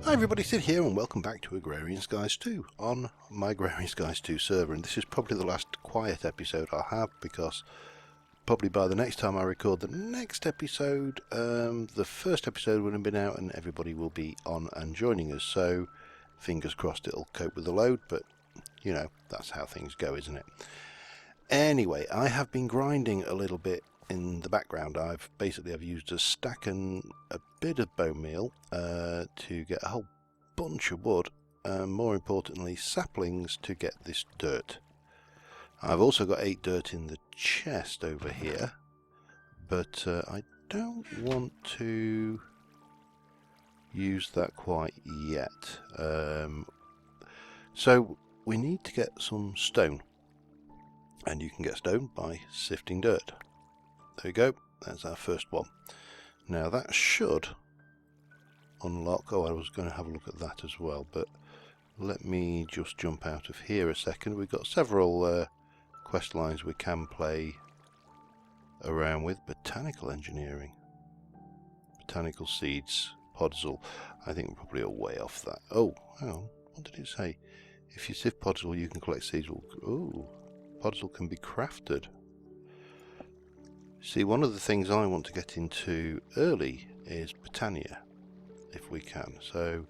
Hi everybody, Sid here and welcome back to Agrarian Skies 2 on my Agrarian Skies 2 server, and this is probably the last quiet episode I'll have because probably by the next time I record the next episode, the first episode will have been out and everybody will be on and joining us, so fingers crossed it'll cope with the load, but you know, that's how things go, isn't it? Anyway, I have been grinding a little bit in the background. I've used a stack and a bit of bone meal to get a whole bunch of wood, and more importantly saplings to get this dirt. I've also got 8 dirt in the chest over here, but I don't want to use that quite yet. So we need to get some stone, and you can get stone by sifting dirt. There we go, that's our first one. Now that should unlock, oh I was going to have a look at that as well, but let me just jump out of here a second. We've got several quest lines we can play around with. Botanical engineering, botanical seeds, podzol. I think we're probably a way off that. Oh, hang on, what did it say? If you sift podzol you can collect seeds. Oh, podzol can be crafted. See, one of the things I want to get into early is botania, if we can. So,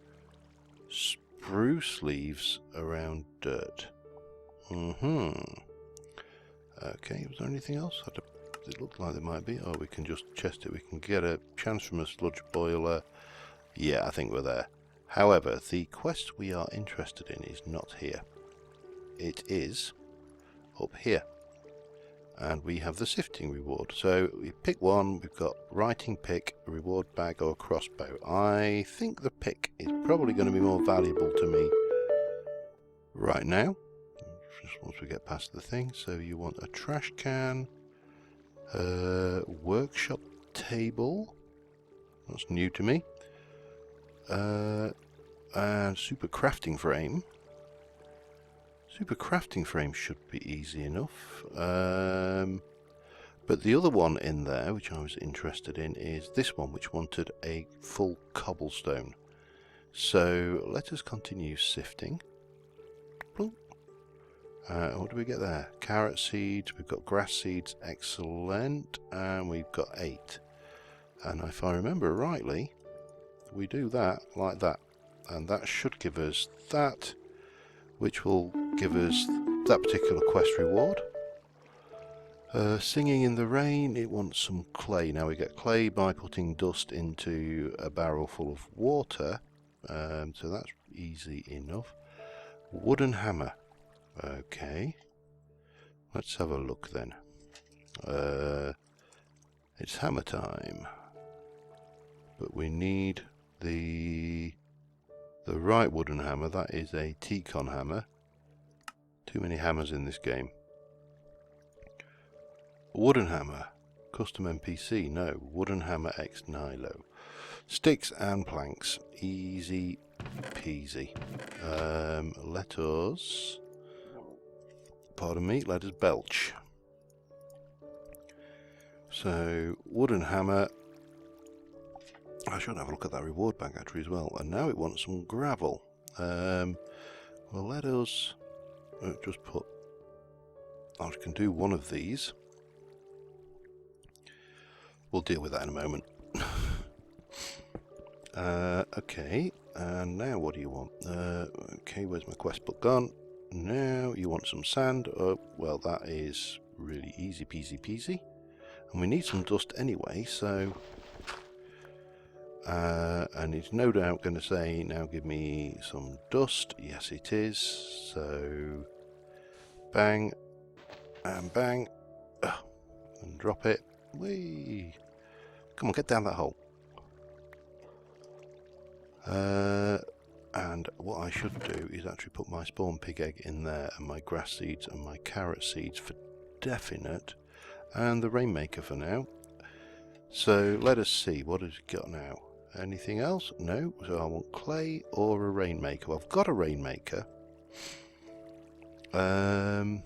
spruce leaves around dirt. Okay, was there anything else? It looked like there might be. Oh, we can just chest it. We can get a chance from a sludge boiler. Yeah, I think we're there. However, the quest we are interested in is not here. It is up here. And we have the sifting reward. So we pick one, we've got writing pick, a reward bag or a crossbow. I think the pick is probably going to be more valuable to me right now, just once we get past the thing. So you want a trash can, workshop table, that's new to me, and super crafting frame. Super crafting frame should be easy enough, but the other one in there which I was interested in is this one, which wanted a full cobblestone. So let us continue sifting. What do we get there? Carrot seeds, we've got grass seeds, excellent, and we've got 8. And if I remember rightly, we do that like that, and that should give us that, which will give us that particular quest reward. Singing in the rain, it wants some clay. Now we get clay by putting dust into a barrel full of water, so that's easy enough. Wooden hammer. Okay, let's have a look then. It's hammer time, but we need the right wooden hammer. That is a T-con hammer. Too many hammers in this game. Wooden hammer, custom NPC, no. Wooden hammer X Nilo. Sticks and planks, easy peasy. Let us, pardon me, let us belch. So, wooden hammer. I should have a look at that reward bag actually as well. And now it wants some gravel. Well, let us just put, I can do one of these. We'll deal with that in a moment. Okay, and now what do you want? Okay, where's my quest book gone? Now you want some sand. Well, that is really easy peasy peasy. And we need some dust anyway, so... and it's no doubt going to say, now give me some dust. Yes, it is. So, bang, and bang, and drop it. Whee! Come on, get down that hole. And what I should do is actually put my spawn pig egg in there, and my grass seeds and my carrot seeds for definite, and the rainmaker for now. So let us see, what has it got now? Anything else? No. So I want clay or a rainmaker. Well, I've got a rainmaker. And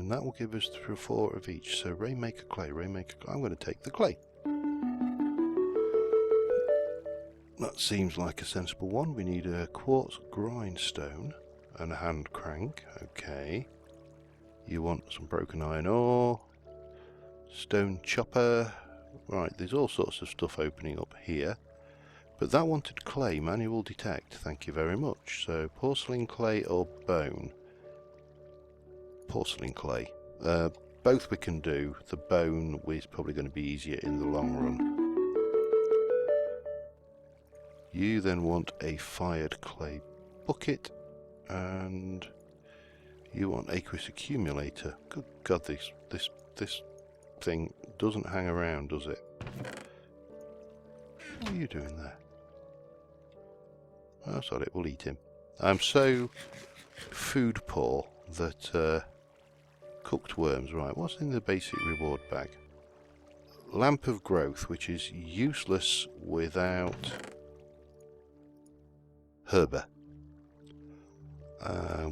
that will give us 3 or 4 of each. So rainmaker clay, rainmaker clay. I'm going to take the clay. That seems like a sensible one. We need a quartz grindstone and a hand crank. Okay. You want some broken iron ore, stone chopper. Right, there's all sorts of stuff opening up here. But that wanted clay, manual detect. Thank you very much. So porcelain clay or bone? Porcelain clay. Both we can do. The bone is probably going to be easier in the long run. You then want a fired clay bucket, and you want aqueous accumulator. Good God, this thing doesn't hang around, does it? What are you doing there? Oh, sorry, we'll eat him. I'm so food poor that cooked worms. Right, what's in the basic reward bag? Lamp of growth, which is useless without herba.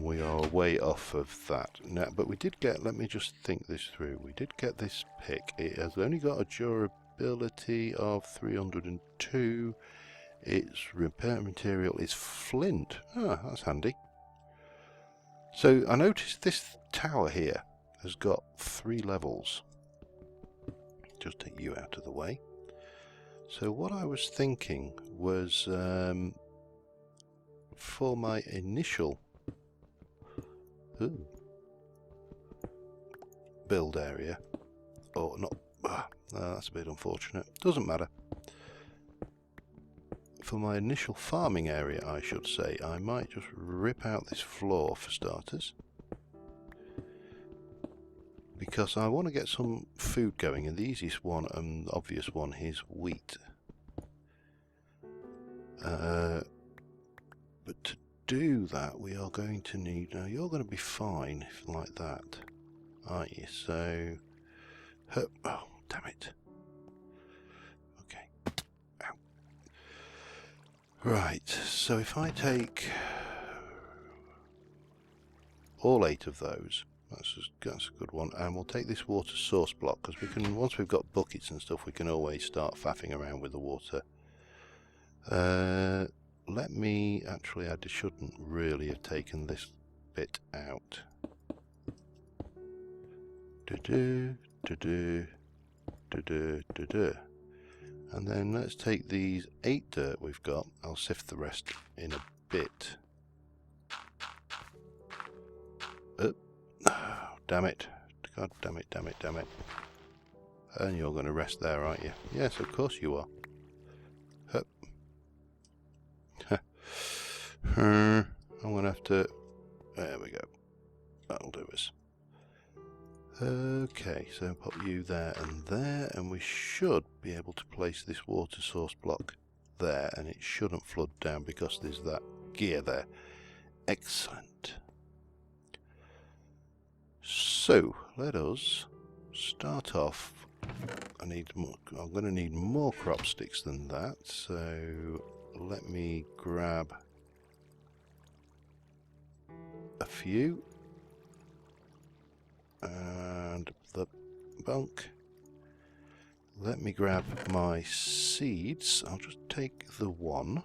We are way off of that now, but we did get, let me just think this through, we did get this pick. It has only got a durability of 302. Its repair material is flint. Ah, that's handy. So I noticed this tower here has got 3 levels. Just take you out of the way. So what I was thinking was for my initial build area, or not, that's a bit unfortunate, doesn't matter. For my initial farming area, I should say, I might just rip out this floor for starters, because I want to get some food going, and the easiest one and obvious one is wheat. But to do that, we are going to need, now you're going to be fine like that, aren't you? So, oh, damn it. Okay. Ow. Right, so if I take all 8 of those, that's a good one, and we'll take this water source block, because we can, once we've got buckets and stuff, we can always start faffing around with the water. Let me, actually I shouldn't really have taken this bit out. And then let's take these 8 dirt we've got, I'll sift the rest in a bit. Oh, damn it. God damn it, damn it, damn it. And you're going to rest there, aren't you? Yes, of course you are. Hup. I'm going to have to... There we go. That'll do us. Okay, so pop you there, and we should be able to place this water source block there, and it shouldn't flood down because there's that gear there. Excellent. So, let us start off. I'm going to need more crop sticks than that, so let me grab a few. And the bunk. Let me grab my seeds. I'll just take the one.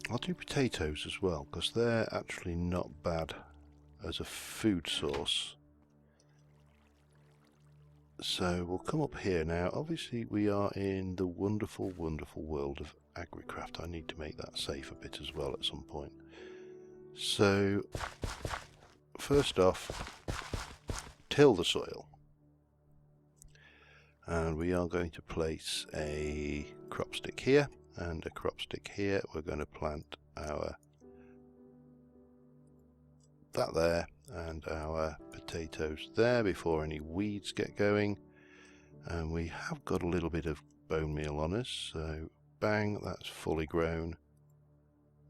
I'll do potatoes as well, because they're actually not bad as a food source. So we'll come up here now. Obviously we are in the wonderful, wonderful world of Agricraft. I need to make that safe a bit as well at some point. So first off, till the soil, and we are going to place a crop stick here and a crop stick here. We're going to plant our that there and our potatoes there before any weeds get going. And we have got a little bit of bone meal on us, so bang, that's fully grown,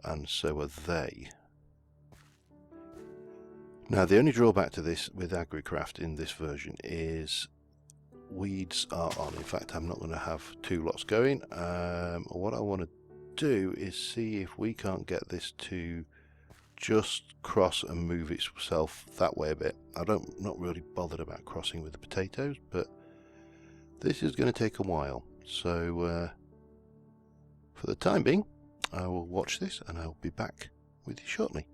and so are they. Now the only drawback to this with Agricraft in this version is weeds are on. In fact, I'm not going to have 2 lots going. What I want to do is see if we can't get this to just cross and move itself that way a bit. Not really bothered about crossing with the potatoes, but this is going to take a while. So for the time being, I will watch this and I'll be back with you shortly.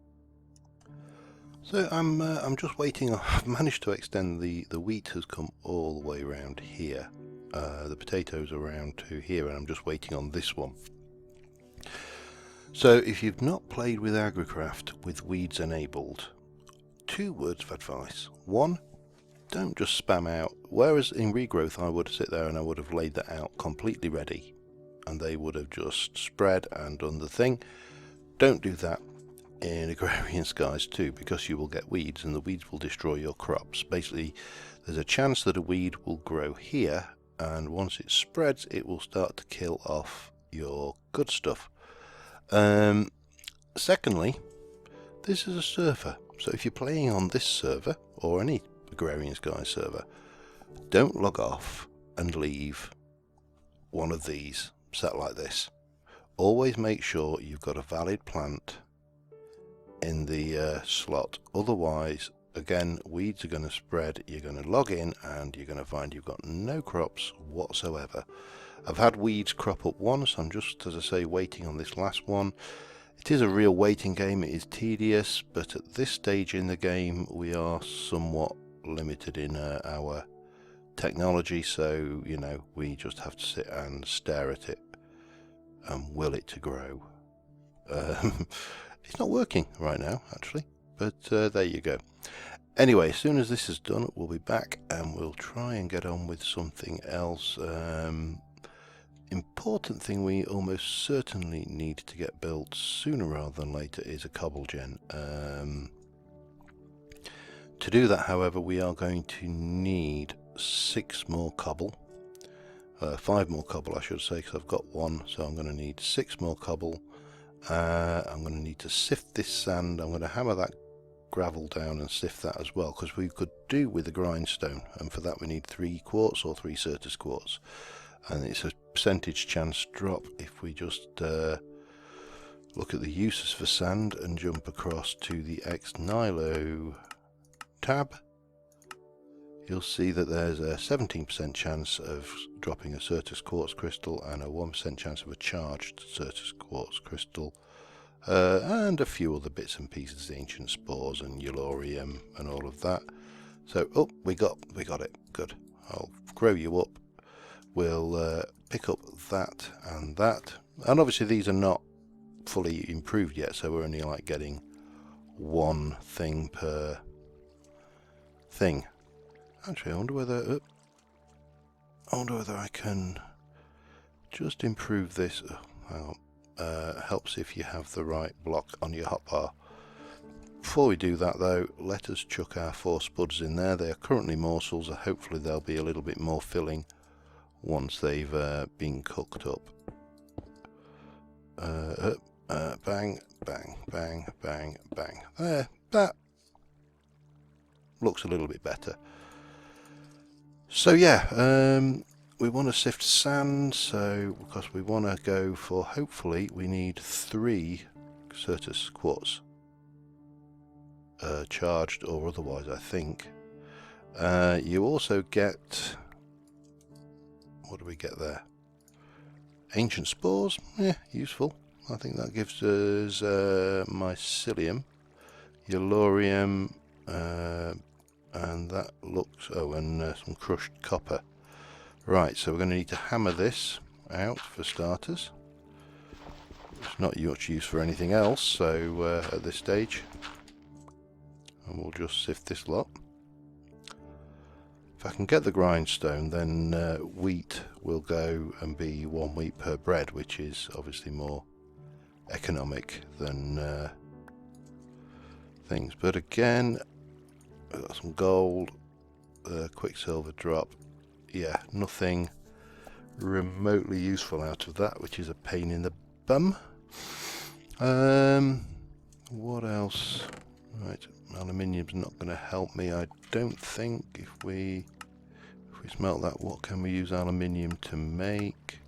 So I'm just waiting. I've managed to extend the wheat has come all the way around here. The potatoes are around to here, and I'm just waiting on this one. So if you've not played with Agricraft with weeds enabled, 2 words of advice. 1, don't just spam out. Whereas in regrowth I would sit there and I would have laid that out completely ready, and they would have just spread and done the thing. Don't do that in Agrarian Skies 2, because you will get weeds and the weeds will destroy your crops. Basically, there's a chance that a weed will grow here, and once it spreads it will start to kill off your good stuff. Secondly, this is a server, so if you're playing on this server or any Agrarian Skies server, don't log off and leave one of these set like this. Always make sure you've got a valid plant in the slot, otherwise again weeds are going to spread. You're going to log in and you're going to find you've got no crops whatsoever. I've had weeds crop up once. I'm just, as I say, waiting on this last one. It is a real waiting game. It is tedious, but at this stage in the game we are somewhat limited in our technology, so you know, we just have to sit and stare at it and will it to grow. It's not working right now actually, but there you go. Anyway, as soon as this is done we'll be back and we'll try and get on with something else. Important thing we almost certainly need to get built sooner rather than later is a cobble gen. To do that, however, we are going to need 6 more cobble, 5 more cobble I should say, because I've got 1, so I'm going to need 6 more cobble. I'm going to need to sift this sand. I'm going to hammer that gravel down and sift that as well, because we could do with a grindstone, and for that we need 3 quartz or 3 Certus quartz, and it's a percentage chance drop if we just look at the uses for sand and jump across to the X-Nilo tab. You'll see that there's a 17% chance of dropping a Certus quartz crystal and a 1% chance of a charged Certus quartz crystal, and a few other bits and pieces, ancient spores and eulorium and all of that. So, oh, we got it. Good. I'll grow you up. We'll pick up that, and obviously these are not fully improved yet, so we're only like getting 1 thing per thing. Actually, I wonder whether I can just improve this. Oh, hang on. Helps if you have the right block on your hotbar. Before we do that though, let us chuck our 4 spuds in there. They are currently morsels, so hopefully they'll be a little bit more filling once they've been cooked up. Bang, bang, bang, bang, bang. There, that looks a little bit better. So yeah, we want to sift sand, so because we want to go for, hopefully we need 3 Certus quartz, charged or otherwise I think. You also get, what do we get there? Ancient spores, yeah, useful. I think that gives us mycelium, eulorium, and that looks, oh, and some crushed copper. Right, so we're going to need to hammer this out for starters. It's not much use for anything else, so at this stage, and we'll just sift this lot. If I can get the grindstone, then wheat will go and be 1 wheat per bread, which is obviously more economic than things. But again, we've got some gold, quicksilver drop. Yeah, nothing remotely useful out of that, which is a pain in the bum. What else? Right, aluminium's not going to help me, I don't think. If we smelt that, what can we use aluminium to make?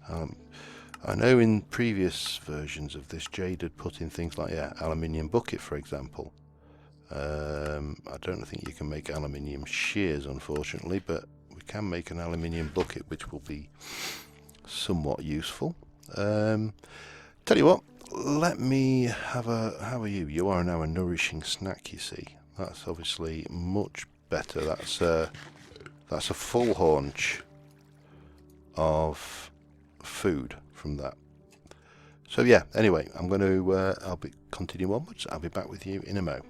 I know in previous versions of this, Jade had put in things like, yeah, aluminium bucket, for example. I don't think you can make aluminium shears, unfortunately, but we can make an aluminium bucket, which will be somewhat useful. Tell you what, let me have a... How are you? You are now a nourishing snack, you see. That's obviously much better. That's a full haunch of food from that. So yeah, anyway, I'm going to... I'll be continue onwards. I'll be back with you in a mo.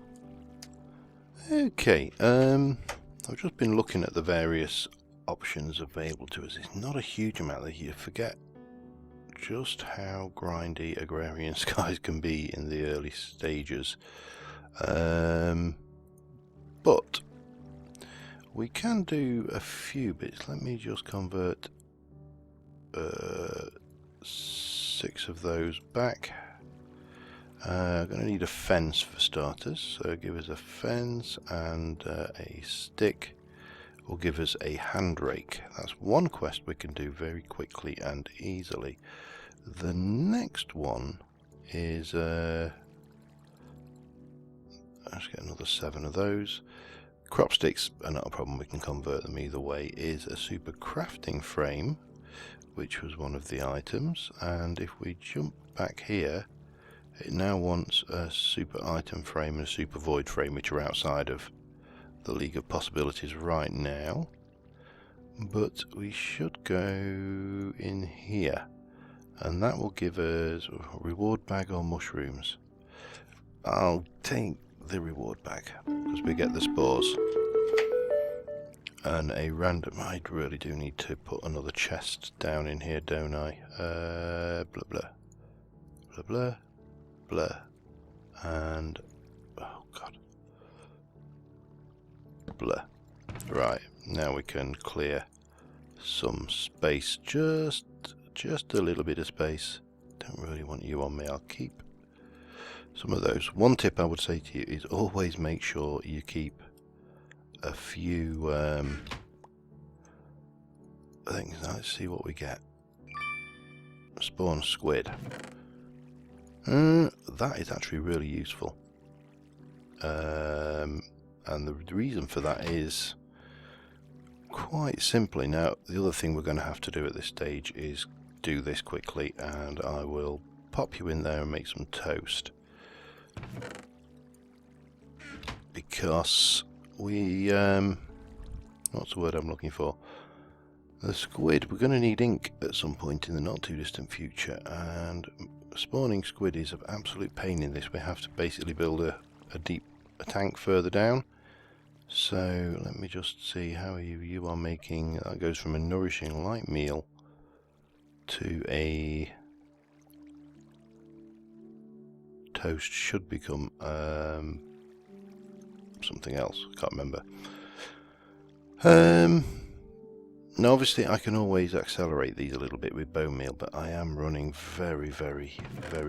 Okay, I've just been looking at the various options available to us. It's not a huge amount that you forget just how grindy Agrarian Skies can be in the early stages. But we can do a few bits. Let me just convert 6 of those back. I'm going to need a fence for starters, so give us a fence, and a stick will give us a hand rake. That's one quest we can do very quickly and easily. The next one is let's get another 7 of those. Crop sticks are not a problem, we can convert them either way. Is a super crafting frame, which was one of the items, and if we jump back here, it now wants a super item frame and a super void frame, which are outside of the League of Possibilities right now. But we should go in here, and that will give us a reward bag or mushrooms. I'll take the reward bag, because we get the spores. And a random... I really do need to put another chest down in here, don't I? Blah blah. Blah blah. Blah. And... oh god. Blah. Right, now we can clear some space. Just a little bit of space. Don't really want you on me. I'll keep some of those. One tip I would say to you is always make sure you keep a few things. Let's see what we get. Spawn squid. That is actually really useful. And the reason for that is quite simply, now the other thing we're going to have to do at this stage is do this quickly, and I will pop you in there and make some toast, because we what's the word I'm looking for? The squid, we're going to need ink at some point in the not too distant future, and spawning squid is an absolute pain in this. We have to basically build a tank further down. So let me just see, how are you? You are making, that goes from a nourishing light meal to a toast, should become something else, I can't remember. Now obviously I can always accelerate these a little bit with bone meal, but I am running very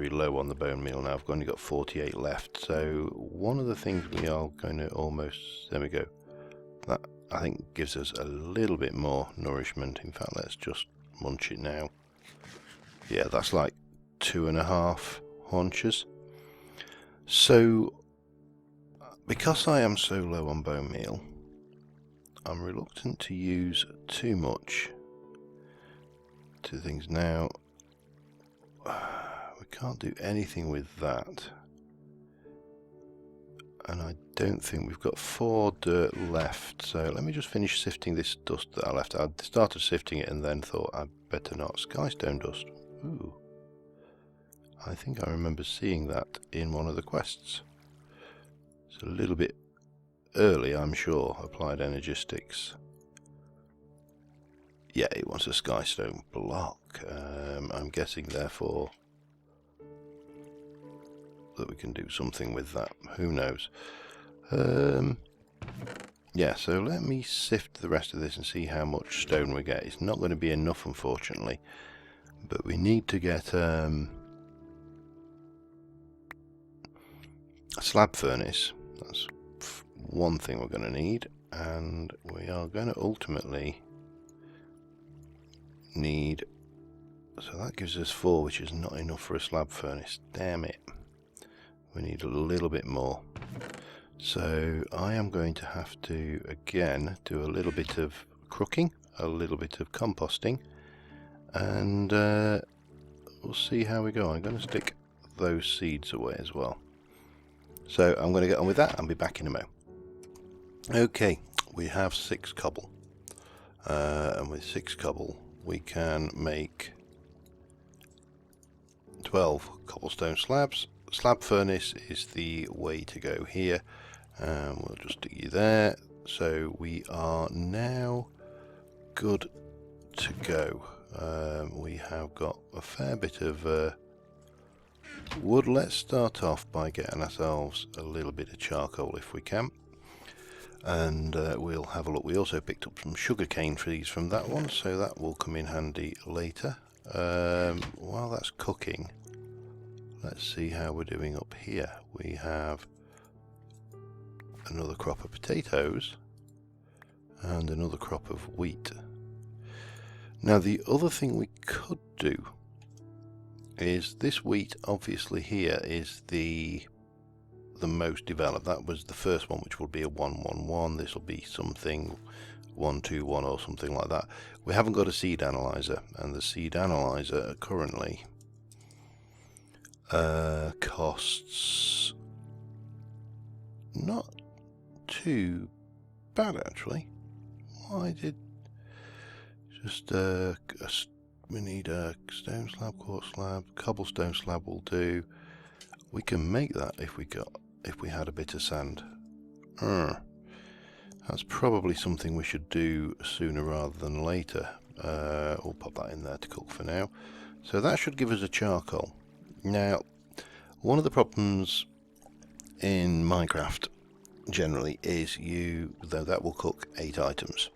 low on the bone meal now. I've only got 48 left, so one of the things we are going to almost, there we go, that I think gives us a little bit more nourishment. In fact, let's just munch it now. Yeah, that's like 2.5 haunches. So because I am so low on bone meal, I'm reluctant to use too much to things now. We can't do anything with that, and I don't think we've got 4 dirt left, so let me just finish sifting this dust that I left. I started sifting it and then thought I'd better not. Skystone dust. Ooh, I think I remember seeing that in one of the quests. It's a little bit early, I'm sure. Applied energistics. Yeah, it wants a skystone block. I'm guessing therefore that we can do something with that. Who knows? Yeah, so let me sift the rest of this and see how much stone we get. It's not going to be enough, unfortunately, but we need to get a slab furnace. That's one thing we're going to need, and we are going to ultimately need, so that gives us 4, which is not enough for a slab furnace. Damn it, we need a little bit more. So I am going to have to again do a little bit of crooking, a little bit of composting, and we'll see how we go. I'm going to stick those seeds away as well. So I'm going to get on with that and be back in a mo. Okay, we have 6 cobble. And with 6 cobble we can make 12 cobblestone slabs. Slab furnace is the way to go here. We'll just stick you there. So we are now good to go. We have got a fair bit of wood. Let's start off by getting ourselves a little bit of charcoal if we can. And we'll have a look. We also picked up some sugarcane trees from that one, so that will come in handy later. While that's cooking, let's see how we're doing up here. We have another crop of potatoes and another crop of wheat. Now the other thing we could do is this wheat obviously here is the most developed. That was the first one, which will be a 111. This will be something 121 or something like that. We haven't got a seed analyzer, and the seed analyzer currently costs not too bad actually. Why did just we need a stone slab, quartz slab, cobblestone slab will do. We can make that if we had a bit of sand. That's probably something we should do sooner rather than later. We'll pop that in there to cook for now. So that should give us a charcoal. Now, one of the problems in Minecraft generally is though that will cook 8 items.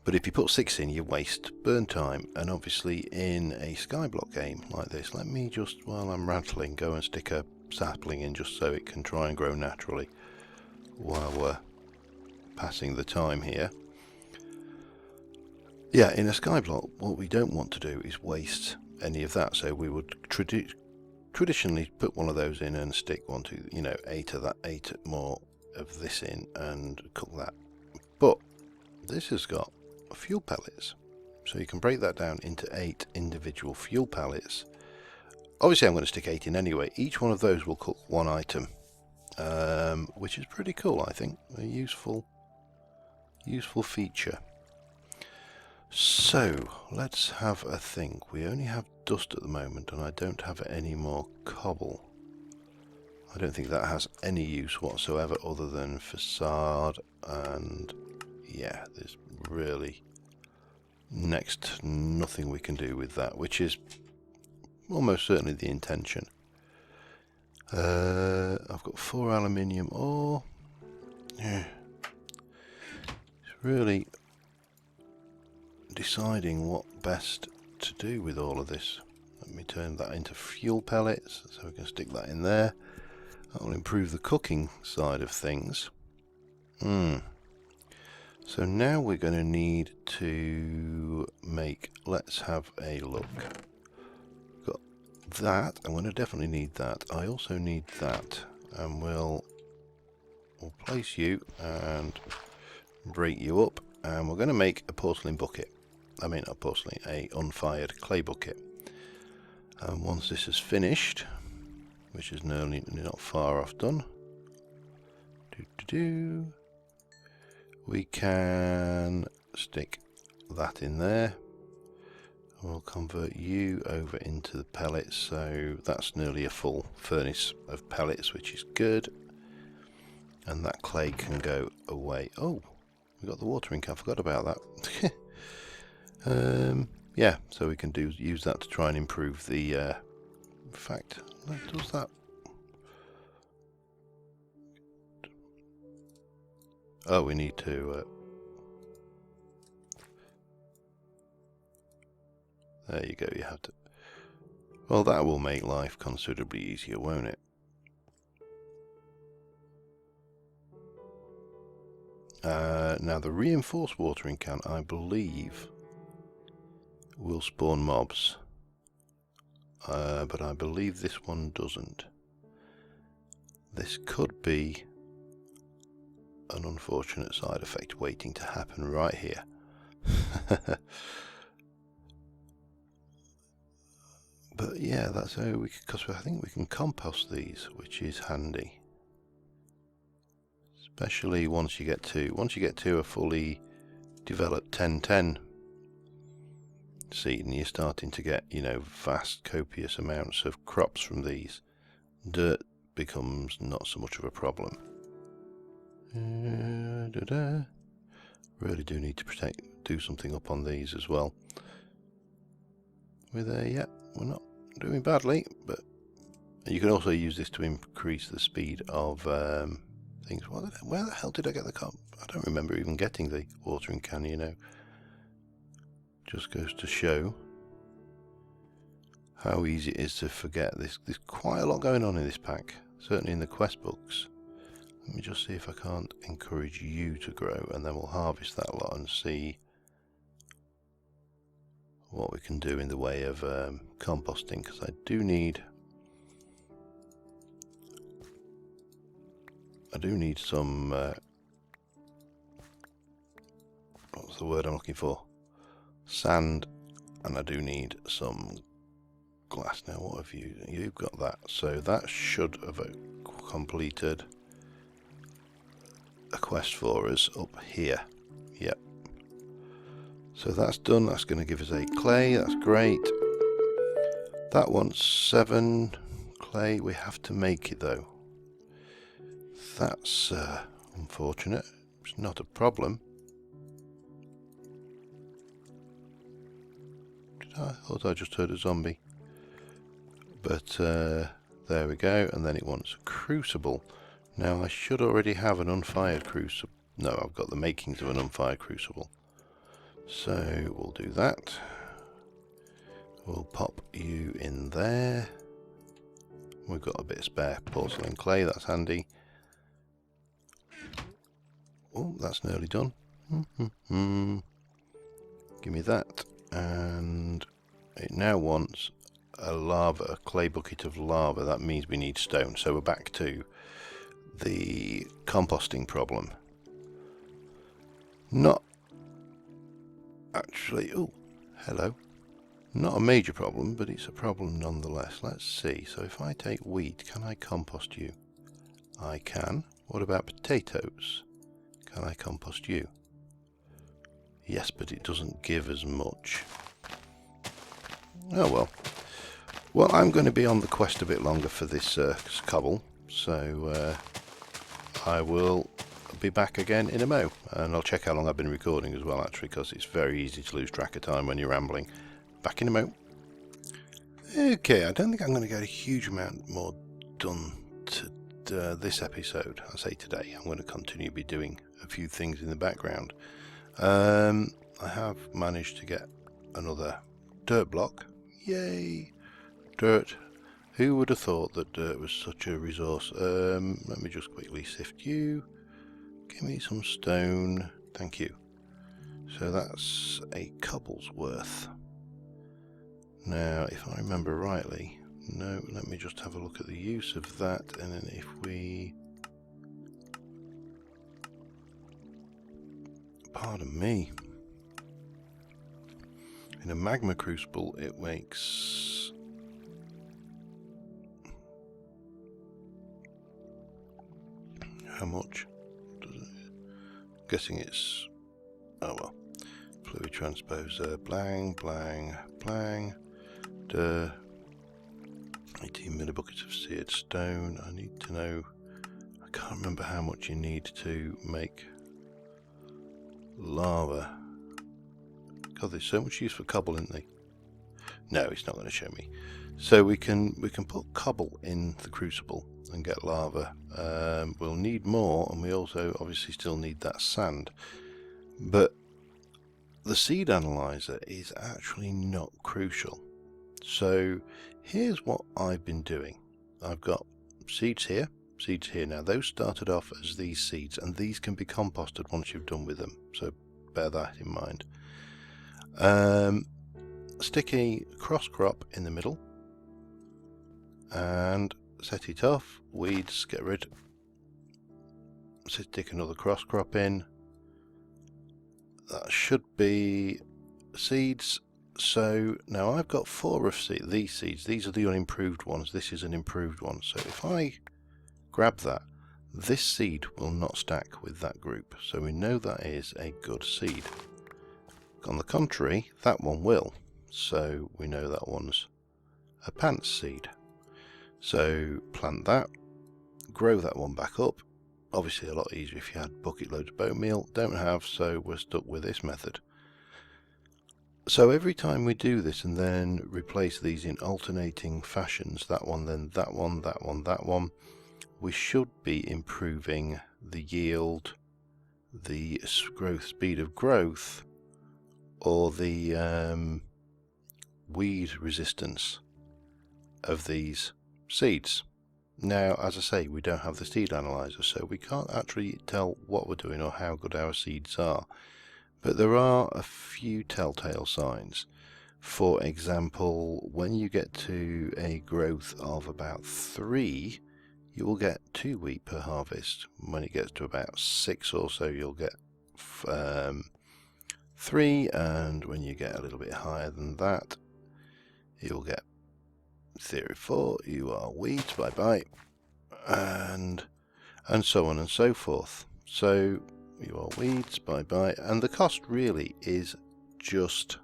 But if you put 6 in, you waste burn time. And obviously in a skyblock game like this, let me just, while I'm rattling, go and stick a sapling in just so it can try and grow naturally while we're passing the time here. Yeah, in a skyblock, what we don't want to do is waste any of that. So we would traditionally put one of those in and stick 8 of that, 8 more of this in and cook that. But this has got fuel pellets, so you can break that down into 8 individual fuel pellets. Obviously I'm going to stick 8 in anyway. Each one of those will cook 1 item, which is pretty cool. I think a useful feature. So let's have a think. We only have dust at the moment and I don't have any more cobble. I don't think that has any use whatsoever other than facade, and yeah, there's really next to nothing we can do with that, which is almost certainly the intention. I've got 4 aluminium ore. Yeah. It's really deciding what best to do with all of this. Let me turn that into fuel pellets so we can stick that in there. That will improve the cooking side of things. So now we're going to need to make, let's have a look. Got that, I'm going to definitely need that. I also need that, and we'll place you and break you up, and we're going to make a porcelain bucket. I mean not porcelain, a unfired clay bucket. And once this is finished, which is nearly not far off done, we can stick that in there. We'll convert you over into the pellets, so that's nearly a full furnace of pellets, which is good. And that clay can go away. Oh, we got the watering can, I forgot about that. Yeah, so we can use that to try and improve the in fact, does that? Oh, we need to there you go, you have to. Well, that will make life considerably easier, won't it? Now the reinforced watering can, I believe, will spawn mobs, but I believe this one doesn't. This could be an unfortunate side effect waiting to happen right here. But yeah, that's how we, because I think we can compost these, which is handy. Especially once you get to a fully developed 1010 seed, and you're starting to get, you know, vast, copious amounts of crops from these. Dirt becomes not so much of a problem. Really do need to do something up on these as well. We're there yet. We're not doing badly, but you can also use this to increase the speed of things. Where the hell did I get the cup? I don't remember even getting the watering can, you know. Just goes to show how easy it is to forget. There's quite a lot going on in this pack, certainly in the quest books. Let me just see if I can't encourage you to grow, and then we'll harvest that lot and see what we can do in the way of composting, because I do need some what's the word I'm looking for? Sand, and I do need some glass. Now what have you've got that, so that should have completed a quest for us up here. Yep, so that's done. That's going to give us 8 clay. That's great. That wants 7 clay. We have to make it though. That's unfortunate. It's not a problem. I thought I just heard a zombie. But there we go. And then it wants a crucible. Now I should already have an unfired crucible. No, I've got the makings of an unfired crucible. So we'll do that. We'll pop you in there. We've got a bit of spare porcelain clay. That's handy. Oh, that's nearly done. Give me that. And it now wants a clay bucket of lava. That means we need stone. So we're back to the composting problem. Not actually, oh, hello. Not a major problem, but it's a problem nonetheless. Let's see. So if I take wheat, can I compost you? I can. What about potatoes? Can I compost you? Yes, but it doesn't give as much. Oh well. Well, I'm going to be on the quest a bit longer for this cobble, so I will be back again in a mo, and I'll check how long I've been recording as well, actually, because it's very easy to lose track of time when you're rambling. Back in a mo. Okay, I don't think I'm going to get a huge amount more done to this episode. I say today. I'm going to continue to be doing a few things in the background. I have managed to get another dirt block. Yay! Dirt. Who would have thought that dirt was such a resource? Let me just quickly sift you. Give me some stone. Thank you. So that's a cobble's worth. Now, if I remember rightly, no, let me just have a look at the use of that, and then if we... Pardon me. In a magma crucible, it makes... How much? I'm guessing it's... Oh well. Fluid transposer, blang, blang, blang. 18 millibuckets of seared stone. I need to know... I can't remember how much you need to make lava. God, there's so much use for cobble, isn't there? No, it's not going to show me. So we can put cobble in the crucible and get lava. We'll need more, and we also obviously still need that sand. But the seed analyzer is actually not crucial. So here's what I've been doing. I've got seeds here. Now those started off as these seeds, and these can be composted once you've done with them, so bear that in mind. Stick a cross crop in the middle and set it off. Weeds, get rid. Stick another cross crop in. That should be seeds. So now I've got 4 of these seeds. These are the unimproved ones. This is an improved one. So if I grab that, this seed will not stack with that group. So we know that is a good seed. On the contrary, that one will. So we know that one's a pants seed. So plant that, grow that one back up. Obviously a lot easier if you had bucket loads of bone meal. Don't have, so we're stuck with this method. So every time we do this and then replace these in alternating fashions, that one, then that one, that one, that one, we should be improving the yield, the growth speed of growth, or the weed resistance of these seeds. Now, as I say, we don't have the seed analyzer, so we can't actually tell what we're doing or how good our seeds are. But there are a few telltale signs. For example, when you get to a growth of about 3, you will get 2 wheat per harvest. When it gets to about 6 or so, you'll get 3, and when you get a little bit higher than that, you'll get 4. You are weeds, bye bye, and so on and so forth. So you are weeds, bye bye, and the cost really is just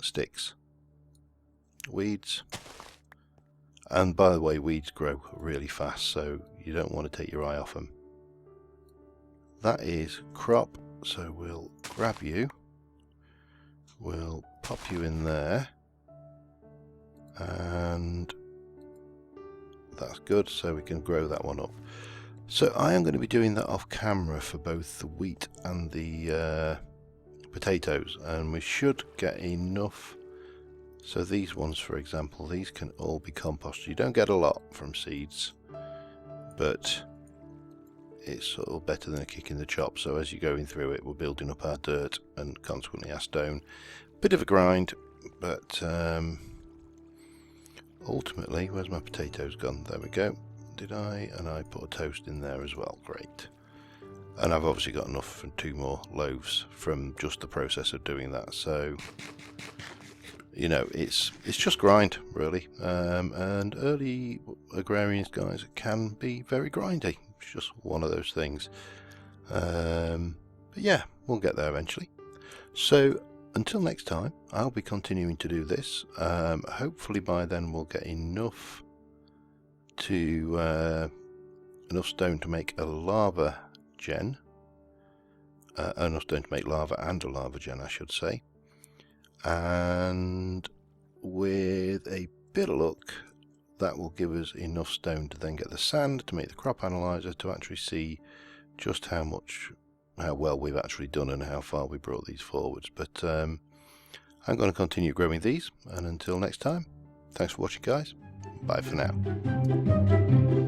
sticks, weeds. And by the way, weeds grow really fast, so you don't want to take your eye off them. That is crop, so we'll grab you, we'll pop you in there, and that's good, so we can grow that one up. So I am going to be doing that off camera for both the wheat and the potatoes, and we should get enough. So these ones, for example, these can all be composted. You don't get a lot from seeds, but it's sort of better than a kick in the chop. So as you're going through it, we're building up our dirt and consequently our stone. Bit of a grind, but ultimately, where's my potatoes gone? There we go. Did I? And I put a toast in there as well. Great. And I've obviously got enough for 2 more loaves from just the process of doing that. So, you know, it's just grind, really. And early agrarians, guys, can be very grindy. It's just one of those things. But yeah, we'll get there eventually. So until next time, I'll be continuing to do this. Hopefully by then we'll get enough stone to make a lava gen. Enough stone to make lava and a lava gen, I should say. And with a bit of luck, that will give us enough stone to then get the sand to make the crop analyzer to actually see just how well we've actually done and how far we brought these forwards. But I'm going to continue growing these, and until next time, thanks for watching, guys. Bye for now.